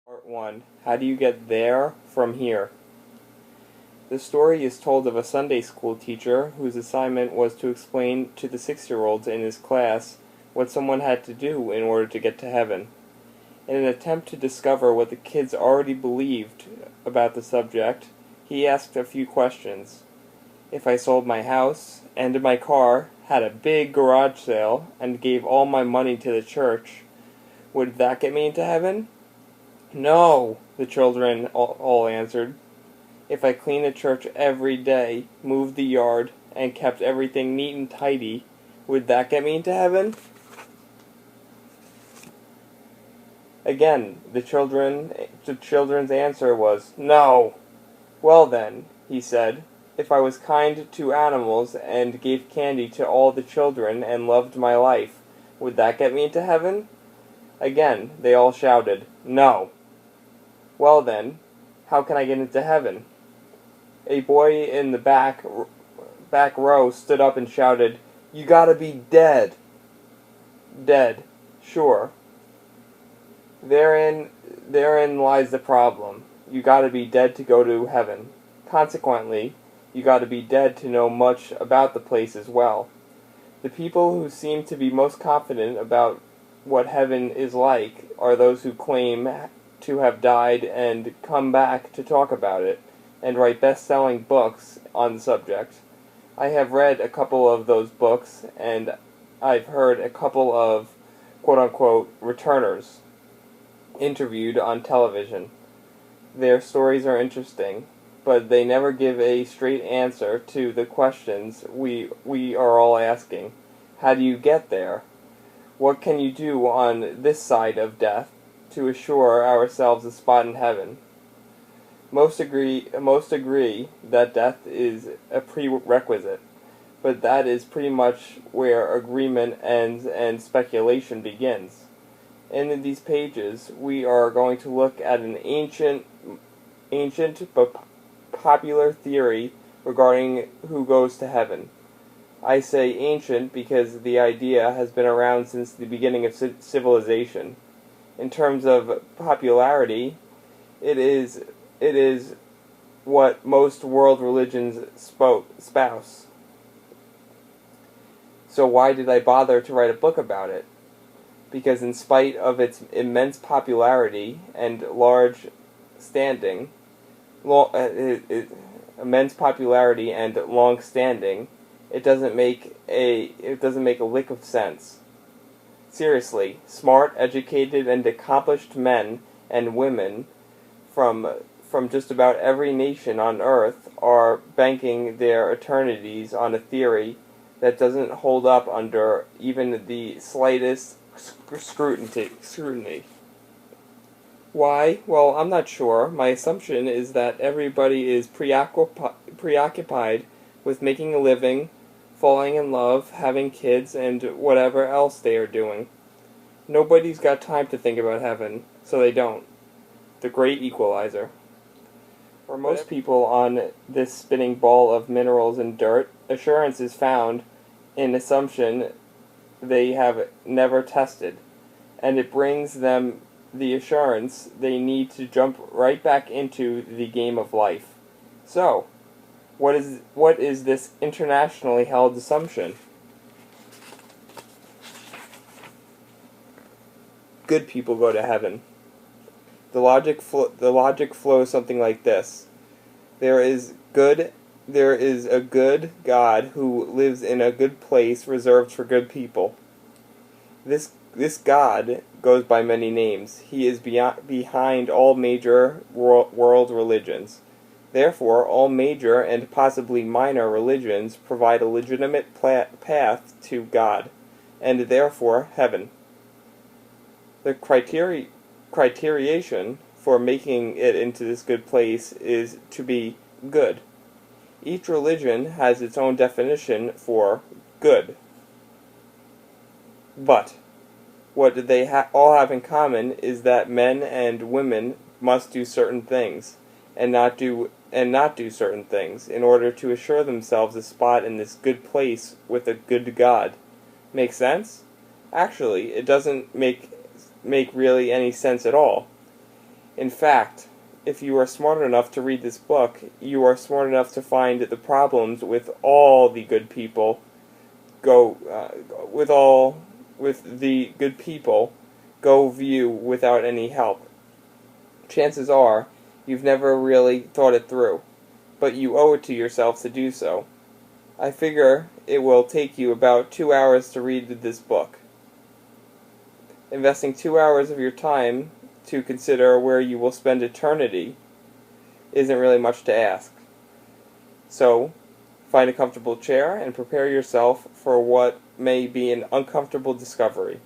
Part 1. How do you get there from here? The story is told of a Sunday school teacher whose assignment was to explain to the 6-year-olds in his class what someone had to do in order to get to heaven. In an attempt to discover what the kids already believed about the subject, he asked a few questions. If I sold my house and my car, had a big garage sale, and gave all my money to the church, would that get me into heaven? No, the children all answered. If I cleaned the church every day, moved the yard, and kept everything neat and tidy, would that get me into heaven? Again, the children's answer was, no. Well then, he said, if I was kind to animals and gave candy to all the children and loved my life, would that get me into heaven? Again, they all shouted, no. Well then, how can I get into heaven? A boy in the back row stood up and shouted, you gotta be dead. Dead, sure. Therein lies the problem. You gotta be dead to go to heaven. Consequently, you gotta be dead to know much about the place as well. The people who seem to be most confident about what heaven is like are those who claim to have died and come back to talk about it, and write best-selling books on the subject. I have read a couple of those books, and I've heard a couple of quote-unquote returners interviewed on television. Their stories are interesting, but they never give a straight answer to the questions we are all asking. How do you get there? What can you do on this side of death to assure ourselves a spot in heaven? Most agree that death is a prerequisite, but that is pretty much where agreement ends and speculation begins. In these pages, we are going to look at an ancient but popular theory regarding who goes to heaven. I say ancient because the idea has been around since the beginning of civilization. In terms of popularity, it is what most world religions espouse. So why did I bother to write a book about it? Because in spite of its immense popularity and large standing, it doesn't make a lick of sense. Seriously, smart, educated, and accomplished men and women from just about every nation on Earth are banking their eternities on a theory that doesn't hold up under even the slightest scrutiny. Why? Well, I'm not sure. My assumption is that everybody is preoccupied with making a living, falling in love, having kids, and whatever else they are doing. Nobody's got time to think about heaven, so they don't. The great equalizer. For most people on this spinning ball of minerals and dirt, assurance is found in assumption they have never tested, and it brings them the assurance they need to jump right back into the game of life. So, what is this internationally held assumption? Good people go to heaven. The logic flows something like this: There is a good God who lives in a good place reserved for good people. This God goes by many names. He is behind all major world religions. Therefore, all major and possibly minor religions provide a legitimate path to God, and therefore heaven. The criterion for making it into this good place is to be good. Each religion has its own definition for good. But what they all have in common is that men and women must do certain things, and not do certain things, in order to assure themselves a spot in this good place with a good God. Make sense? Actually, it doesn't make really any sense at all. In fact, if you are smart enough to read this book, you are smart enough to find the problems with all the good people with the good people go view without any help. Chances are you've never really thought it through, but you owe it to yourself to do so. I figure it will take you about 2 hours to read this book. Investing 2 hours of your time to consider where you will spend eternity isn't really much to ask. So, find a comfortable chair and prepare yourself for what may be an uncomfortable discovery.